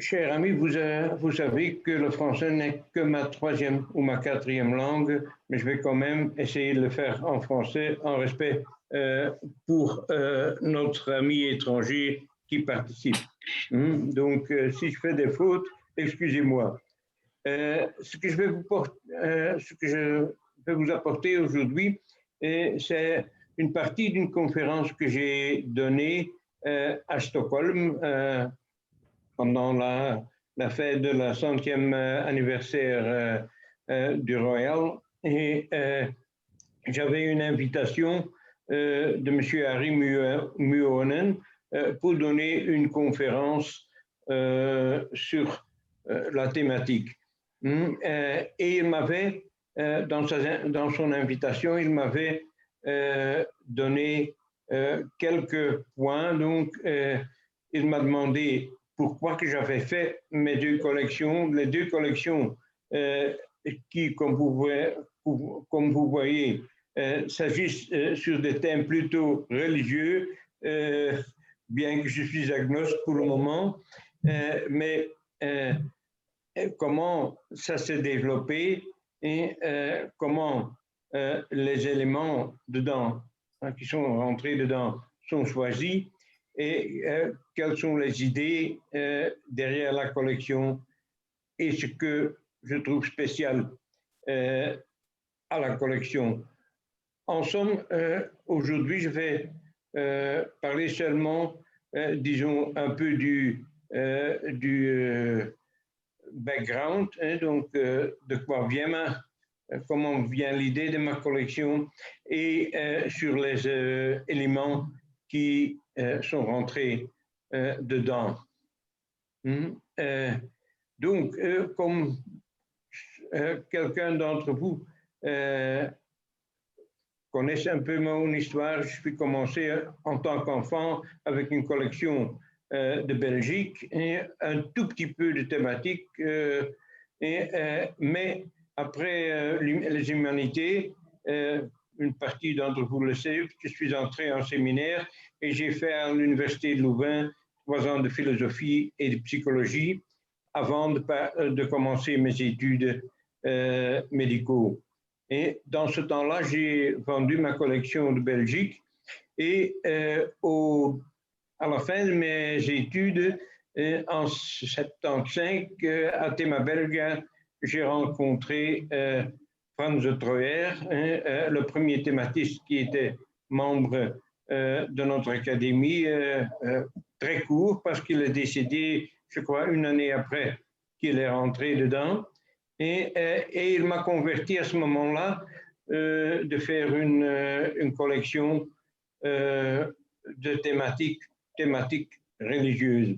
cher ami, vous savez que le français n'est que ma troisième ou ma quatrième langue, mais je vais quand même essayer de le faire en français, en respect pour notre ami étranger qui participe. Donc, si je fais des fautes, excusez-moi. Ce que je vais vous apporter aujourd'hui, c'est une partie d'une conférence que j'ai donnée à Stockholm pendant la fête de la 100e anniversaire du Royal. Et j'avais une invitation de M. Harry Muonen pour donner une conférence sur la thématique. Et il m'avait, dans son invitation, il m'avait donné quelques points. Donc, il m'a demandé pourquoi que j'avais fait mes deux collections. Les deux collections qui, comme vous voyez, s'agissent sur des thèmes plutôt religieux, bien que je suis agnostique pour le moment, mais comment ça s'est développé et comment les éléments dedans, qui sont rentrés dedans, sont choisis et quelles sont les idées derrière la collection et ce que je trouve spécial à la collection. En somme, aujourd'hui, je vais parler seulement, disons, un peu du background, donc de quoi vient comment vient l'idée de ma collection et sur les éléments qui sont rentrés dedans. Donc, comme quelqu'un d'entre vous connaisse un peu mon histoire, je suis commencé en tant qu'enfant avec une collection de Belgique et un tout petit peu de thématique, mais après les humanités, une partie d'entre vous le sait, je suis entré en séminaire et j'ai fait à l'Université de Louvain 3 ans de philosophie et de psychologie avant de commencer mes études médicaux. Et dans ce temps-là, j'ai vendu ma collection de Belgique et à la fin de mes études, en 75, à Thema-Belga, j'ai rencontré Frans de Troyer, le premier thématiste qui était membre de notre académie, très court parce qu'il est décédé, je crois, 1 année après qu'il est rentré dedans. Et il m'a converti à ce moment-là de faire une collection de thématiques religieuses.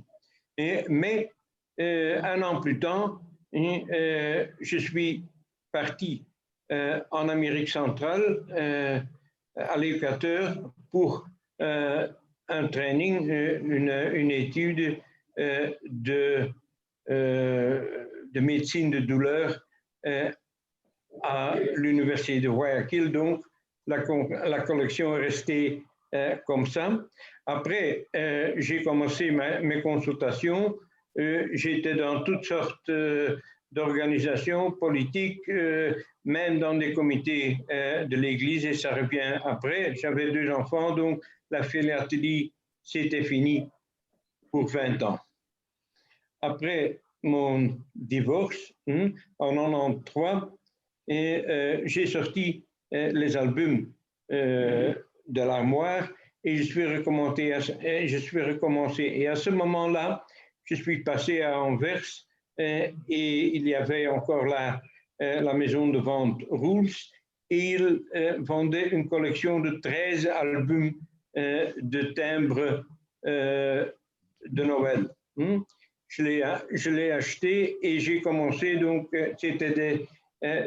Mais 1 an plus tard, je suis parti en Amérique centrale, à l'Équateur, pour un training, une étude de médecine de douleur à l'Université de Guayaquil. Donc, la collection est restée comme ça. Après, j'ai commencé mes consultations. J'étais dans toutes sortes d'organisations politiques, même dans des comités de l'Église, et ça revient après. J'avais 2 enfants, donc la philatélie, c'était fini pour 20 ans. Après mon divorce, en 93, j'ai sorti les albums de l'armoire et je suis recommencé. Et à ce moment-là, je suis passé à Anvers et il y avait encore la maison de vente Rules et ils vendaient une collection de 13 albums de timbres de Noël. Je l'ai acheté et j'ai commencé, donc c'était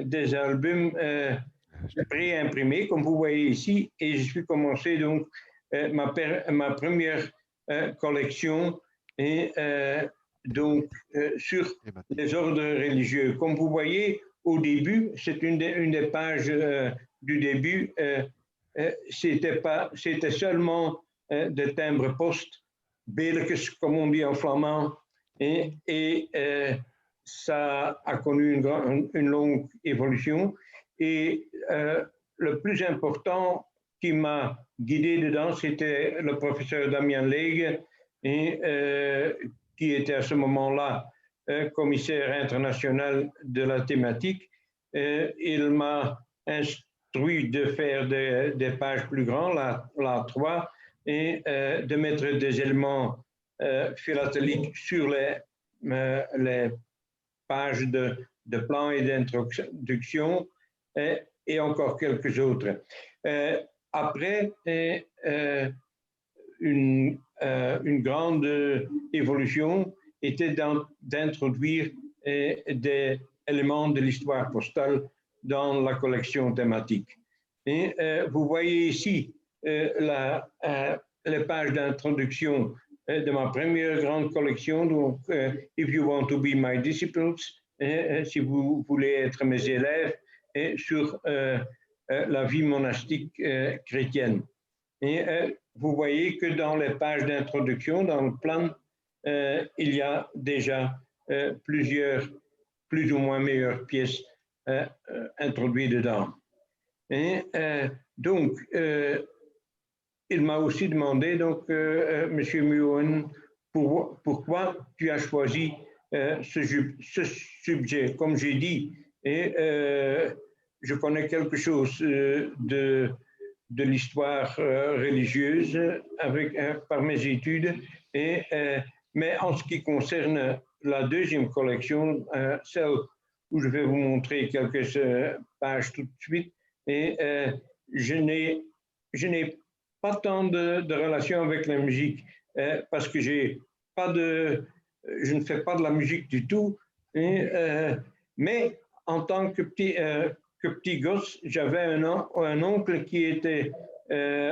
des albums préimprimés, comme vous voyez ici, et je suis commencé donc ma première collection et donc sur les ordres religieux. Comme vous voyez, au début, c'est une des pages du début, c'était seulement des timbres post, belletjes, comme on dit en flamand, et ça a connu une longue évolution. Et le plus important qui m'a guidé dedans, c'était le professeur Damien Legue, qui était à ce moment-là commissaire international de la thématique. Il m'a instruit de faire des pages plus grandes, la 3, et de mettre des éléments philatéliques sur les pages de plan et d'introduction, et encore quelques autres. Après, une grande évolution était d'introduire des éléments de l'histoire postale dans la collection thématique. Et vous voyez ici les pages d'introduction de ma première grande collection, donc If You Want to Be My Disciples, si vous voulez être mes élèves, sur la vie monastique chrétienne. Et vous voyez que dans les pages d'introduction, dans le plan, il y a déjà plusieurs plus ou moins meilleures pièces introduites dedans. Et donc, il m'a aussi demandé, donc, M. Muoen, pourquoi tu as choisi ce sujet. Comme j'ai dit, et je connais quelque chose de l'histoire religieuse par mes études, mais en ce qui concerne la deuxième collection, celle où je vais vous montrer quelques pages tout de suite, et je n'ai pas tant de relation avec la musique, parce que je ne fais pas de la musique du tout, mais en tant que petit gosse, j'avais un oncle qui était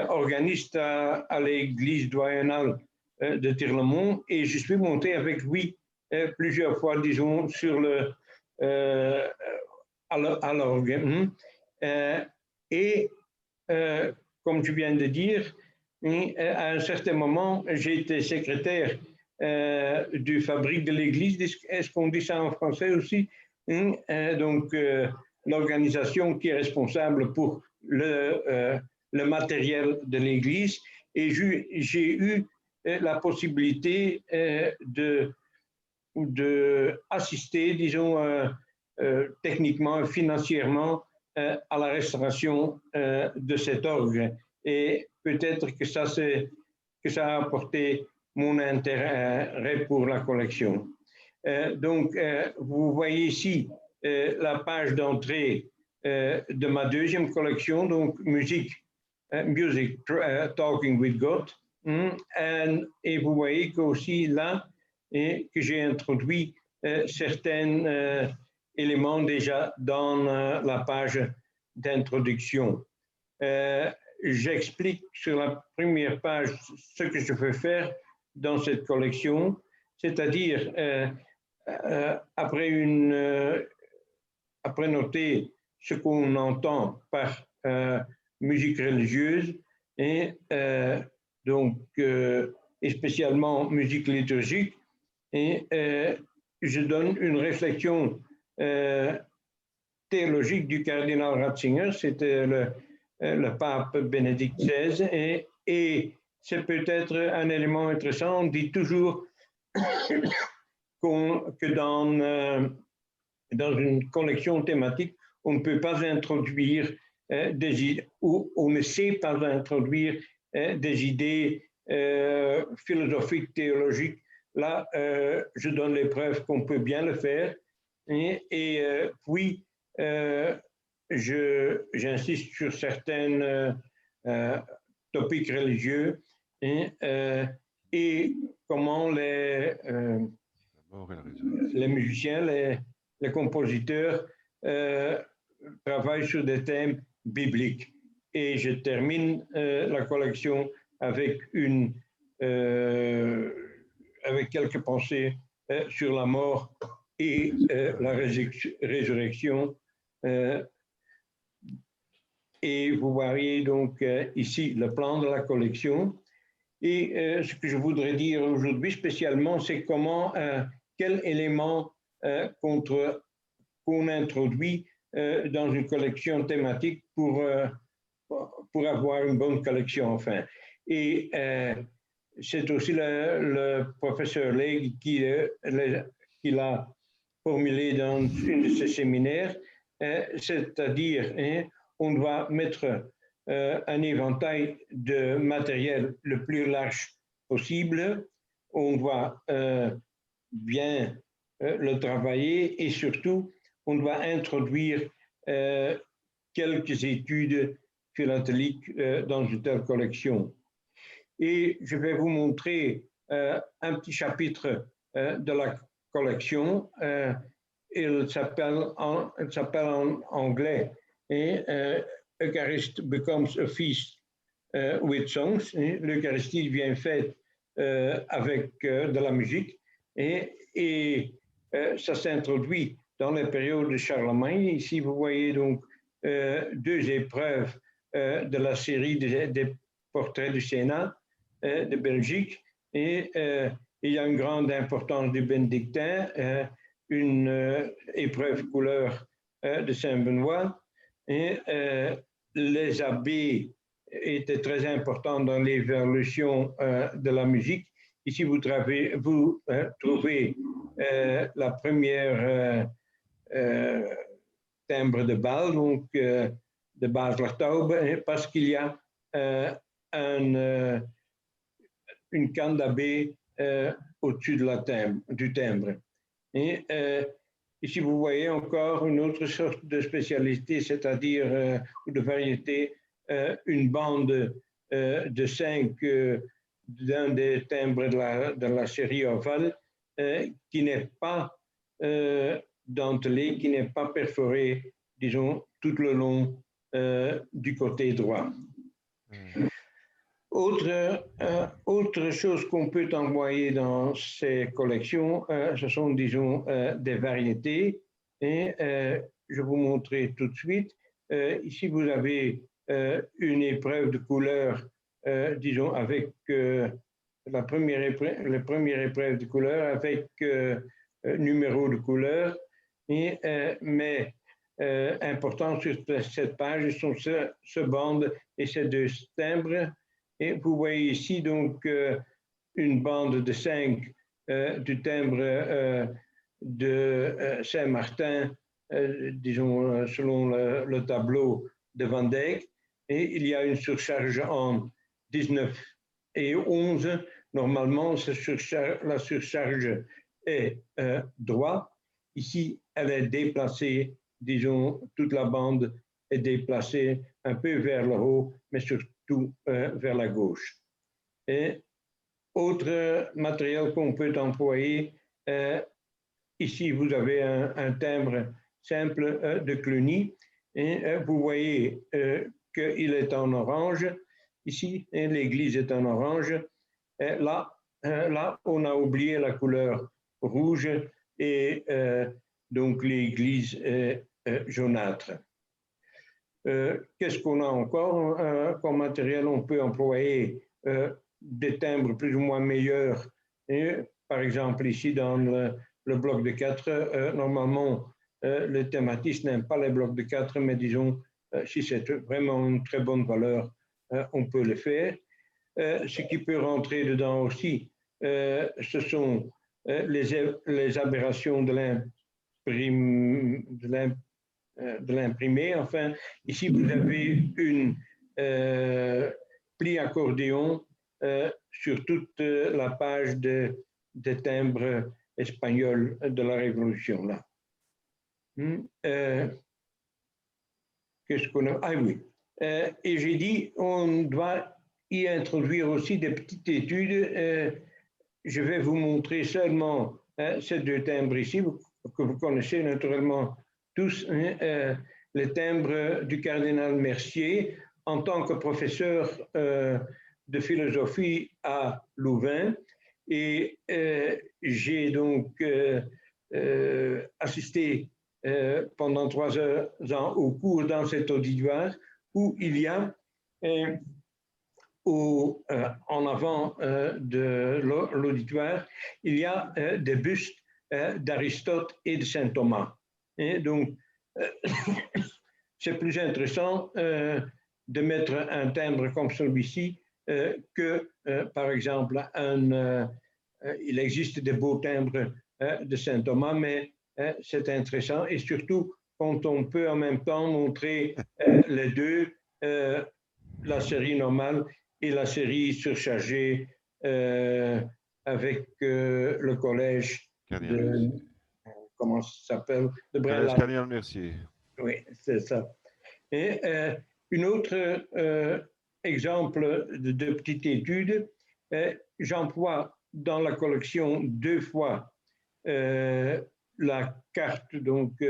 organiste à l'église doyenale de Tirlemont, et je suis monté avec lui plusieurs fois, disons, à l'orgue. Et comme je viens de dire, à un certain moment, j'ai été secrétaire du fabrique de l'église. Est-ce qu'on dit ça en français aussi? Donc, l'organisation qui est responsable pour le matériel de l'église. Et j'ai eu la possibilité d'assister, disons, techniquement et financièrement à la restauration de cet orgue. Et peut-être que ça a apporté mon intérêt pour la collection. Donc, vous voyez ici la page d'entrée de ma deuxième collection, donc Music Talking with God. Et vous voyez qu'aussi là, que j'ai introduit certains éléments déjà dans la page d'introduction. J'explique sur la première page ce que je veux faire dans cette collection, c'est-à-dire après noter ce qu'on entend par musique religieuse, et donc et spécialement musique liturgique, et je donne une réflexion théologique du cardinal Ratzinger, c'était le pape Bénédicte XVI, et c'est peut-être un élément intéressant. On dit toujours que dans une collection thématique, on ne peut pas introduire ou on ne sait pas introduire des idées philosophiques, théologiques. Là, je donne les preuves qu'on peut bien le faire. Et puis, j'insiste sur certains topics religieux, et comment les musiciens, les compositeurs travaillent sur des thèmes bibliques. Et je termine la collection avec quelques pensées sur la mort et la résurrection. Et vous voyez donc ici le plan de la collection. Et ce que je voudrais dire aujourd'hui spécialement, c'est comment quel élément qu'on introduit dans une collection thématique pour avoir une bonne collection, enfin. Et c'est aussi le professeur Legge qui l'a formulé dans une de ses séminaires, c'est-à-dire on doit mettre un éventail de matériel le plus large possible, on doit bien le travailler et surtout on doit introduire quelques études philatéliques dans une telle collection. Et je vais vous montrer un petit chapitre de la collection. Il s'appelle en anglais Eucharist becomes a feast with songs. L'Eucharistie devient fête avec de la musique. Et ça s'introduit dans la période de Charlemagne. Ici, vous voyez donc deux épreuves de la série des portraits du Sénat de Belgique. Et il y a une grande importance du bénédictin, une épreuve couleur de Saint-Benoît. Et les abbés étaient très importants dans l'évolution de la musique. Ici, vous trouvez la première timbre de bal, donc de Basler-Taube, parce qu'il y a une canne d'abbé au-dessus du timbre. Et ici, vous voyez encore une autre sorte de spécialité, c'est-à-dire ou de variété, une bande de 5 d'un des timbres de la série ovale qui n'est pas dentelé, qui n'est pas perforé, disons, tout le long du côté droit. Autre chose qu'on peut envoyer dans ces collections, ce sont, disons, des variétés. Et je vais vous montrer tout de suite. Ici, vous avez une épreuve de couleur, disons, avec la première épreuve de couleur, avec numéro de couleur. Mais important sur cette page sont ce bande et ces deux timbres. Et vous voyez ici donc une bande de 5 du timbre de Saint-Martin, disons selon le tableau de Van Dyck. Et il y a une surcharge en 19 et 11. Normalement, la surcharge est droite. Ici, elle est déplacée, disons, toute la bande est déplacée un peu vers le haut, mais surtout vers la gauche. Et autre matériel qu'on peut employer, ici vous avez un timbre simple de Cluny, et vous voyez qu'il est en orange, ici l'église est en orange, et là on a oublié la couleur rouge et donc l'église est jaunâtre. Qu'est-ce qu'on a encore comme matériel? On peut employer des timbres plus ou moins meilleurs. Et, par exemple, ici dans le bloc de 4, normalement, les thématistes n'aiment pas les blocs de 4, mais disons, si c'est vraiment une très bonne valeur, on peut le faire. Ce qui peut rentrer dedans aussi, ce sont les aberrations de l'imprimé. Enfin, ici, vous avez une pli accordéon sur toute la page des timbres espagnols de la Révolution. Là. Qu'est-ce qu'on a? Ah oui. Et j'ai dit, on doit y introduire aussi des petites études. Je vais vous montrer seulement ces deux timbres ici, que vous connaissez naturellement tous, les timbres du cardinal Mercier en tant que professeur de philosophie à Louvain. Et j'ai donc assisté pendant 3 ans au cours dans cet auditoire où il y a en avant de l'auditoire, il y a des bustes d'Aristote et de saint Thomas. Et donc, c'est plus intéressant de mettre un timbre comme celui-ci que, par exemple, il existe des beaux timbres de saint Thomas, mais c'est intéressant et surtout quand on peut en même temps montrer les deux, la série normale et la série surchargée avec le collège de, comment ça s'appelle, de Collège Cardinal-Mercier. Oui, c'est ça. Et une autre exemple de petite étude, j'emploie dans la collection 2 fois la carte, donc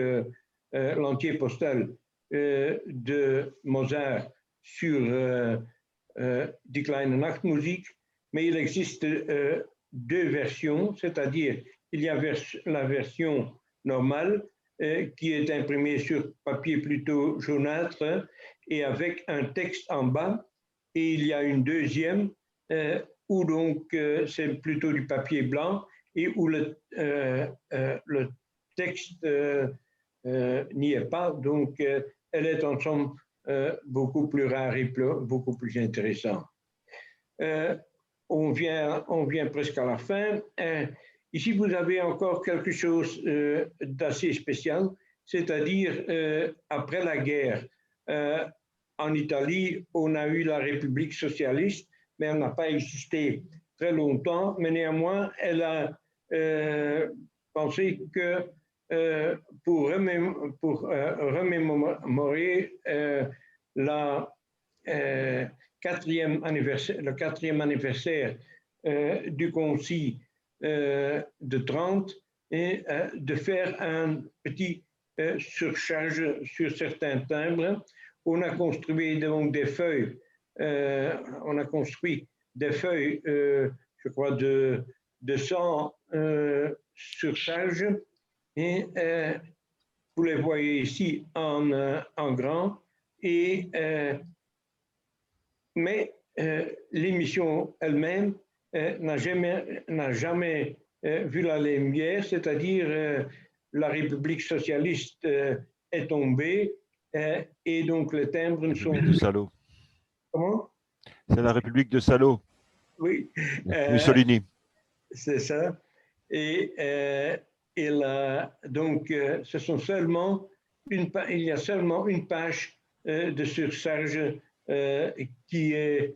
l'entier postal de Mozart sur Die kleine Nachtmusik, mais il existe 2 versions, c'est-à-dire il y a la version normale qui est imprimée sur papier plutôt jaunâtre et avec un texte en bas, et il y a une deuxième où donc c'est plutôt du papier blanc et où le texte n'y est pas, donc elle est en somme beaucoup plus rare et beaucoup plus intéressante. On vient presque à la fin. Ici, vous avez encore quelque chose d'assez spécial, c'est-à-dire après la guerre, en Italie, on a eu la République socialiste, mais elle n'a pas existé très longtemps, mais néanmoins, elle a pensé que pour remémorer le 4e anniversaire du Concile de Trente et de faire un petit surcharge sur certains timbres. On a construit donc des feuilles, je crois, de 100 surcharges et vous les voyez ici en grand et mais l'émission elle-même n'a jamais vu la lumière, c'est-à-dire la République socialiste est tombée et donc les timbres sont... de Salo. Comment? C'est la République de Salo. Oui. Mussolini. C'est ça. Et donc, ce sont seulement il y a seulement une page de surcharge qui est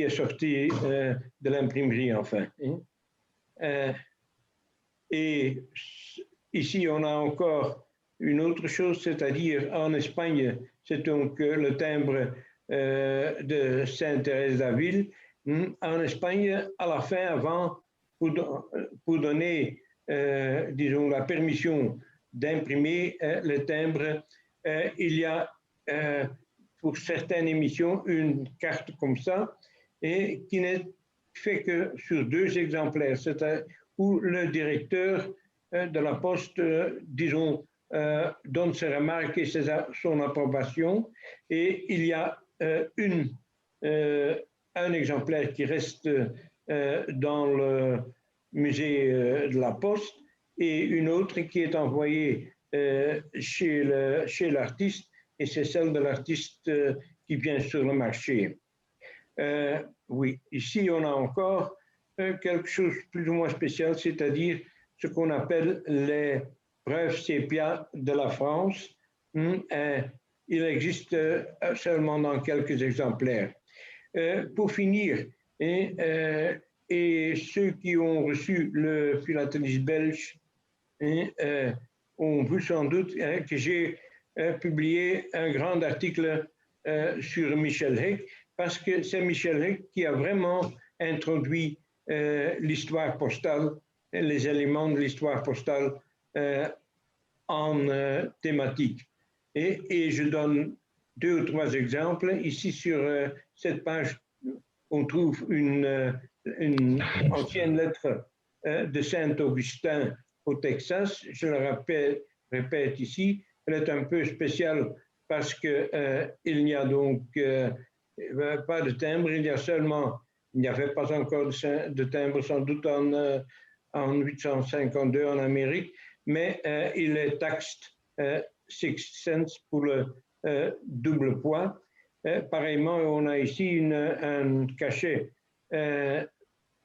sortie de l'imprimerie, enfin. Et ici, on a encore une autre chose, c'est-à-dire en Espagne, c'est donc le timbre de Sainte-Thérèse d'Avila. En Espagne, à la fin, avant, pour donner, disons, la permission d'imprimer le timbre, il y a pour certaines émissions une carte comme ça, et qui n'est fait que sur 2 exemplaires, c'est-à-dire où le directeur de la Poste, disons, donne ses remarques et son approbation, et il y a un exemplaire qui reste dans le musée de la Poste et une autre qui est envoyée chez l'artiste, et c'est celle de l'artiste qui vient sur le marché. Oui, ici on a encore quelque chose plus ou moins spécial, c'est-à-dire ce qu'on appelle les preuves sépia de la France. Il existe seulement dans quelques exemplaires. Pour finir, et ceux qui ont reçu le philatéliste belge ont vu sans doute que j'ai publié un grand article sur Michel Heck, parce que c'est Michel Heck qui a vraiment introduit l'histoire postale, les éléments de l'histoire postale en thématique. Et je donne 2 ou 3 exemples. Ici, sur cette page, on trouve une ancienne lettre de Saint-Augustin au Texas. Je le répète ici. Elle est un peu spéciale parce qu'il n'y a donc pas de timbre. Il n'y avait pas encore de timbre, sans doute en 852 en Amérique, mais il est taxé 6 cents pour le double poids. Pareillement, on a ici un cachet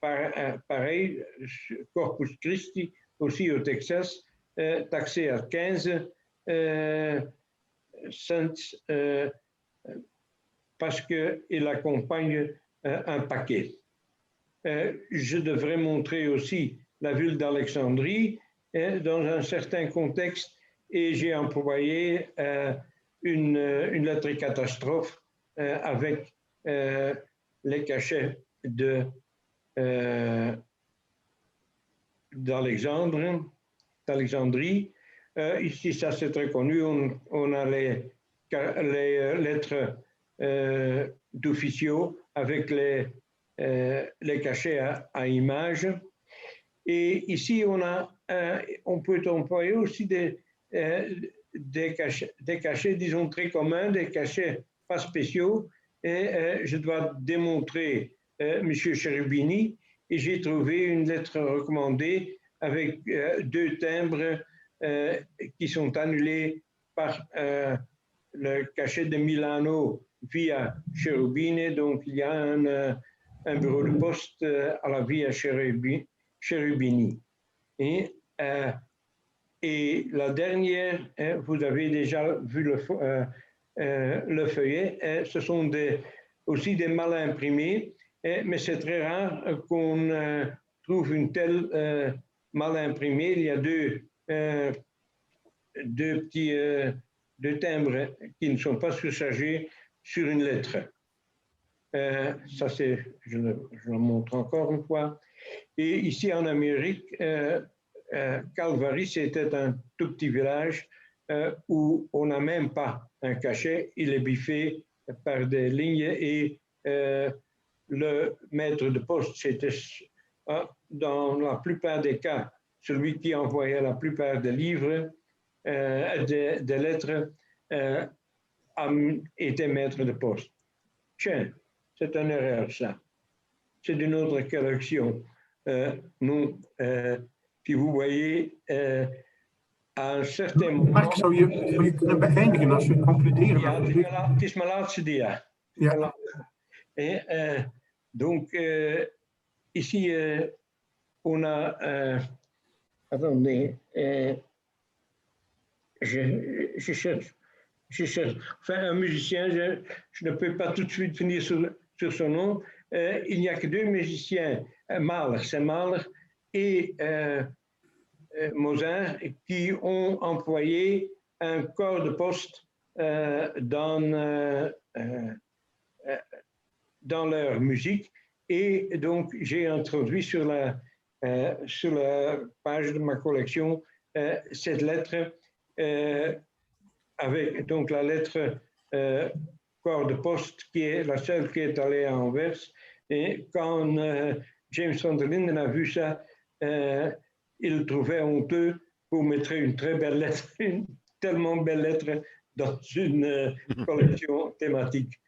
pareil, Corpus Christi, aussi au Texas, taxé à 15 cents parce qu'il accompagne un paquet. Je devrais montrer aussi la ville d'Alexandrie dans un certain contexte et j'ai employé une lettre catastrophe avec les cachets d'Alexandrie. Ici, ça c'est très connu, on a les lettres d'officiaux avec les cachets à images. Et ici, on peut employer aussi des cachets, disons, très communs, des cachets pas spéciaux. Et je dois démontrer M. Cherubini, et j'ai trouvé une lettre recommandée avec 2 timbres qui sont annulés par le cachet de Milano via Cherubini. Donc, il y a un bureau de poste à la via Cherubini. Et la dernière, vous avez déjà vu le feuillet, ce sont aussi des mal imprimés, mais c'est très rare qu'on trouve une telle mal imprimée. Il y a deux timbres qui ne sont pas surchargés sur une lettre. Ça, je le montre encore une fois. Et ici en Amérique, Calvary, c'était un tout petit village où on n'a même pas un cachet, il est biffé par des lignes et le maître de poste, c'était dans la plupart des cas celui qui envoyait la plupart des livres, des lettres, était maître de poste. Tiens, c'est une erreur ça. C'est d'une autre collection. Non, puis vous voyez, à een certain moment... Mark, zou je kunnen beëindigen als we concluderen? Ja, het is mijn laatste dia. Ja. Et, donc, ici, on a... attendez, je cherche. Enfin, un musicien, je ne peux pas tout de suite finir sur son nom. Il n'y a que 2 musiciens, Mahler, c'est Mahler, et Mozart, qui ont employé un corps de poste dans leur musique. Et donc, j'ai introduit sur la page de ma collection cette lettre avec donc la lettre corps de poste qui est la seule qui est allée à Anvers. Et quand James van der Linden a vu ça, il trouvait honteux pour mettre une très belle lettre, une tellement belle lettre dans une collection thématique.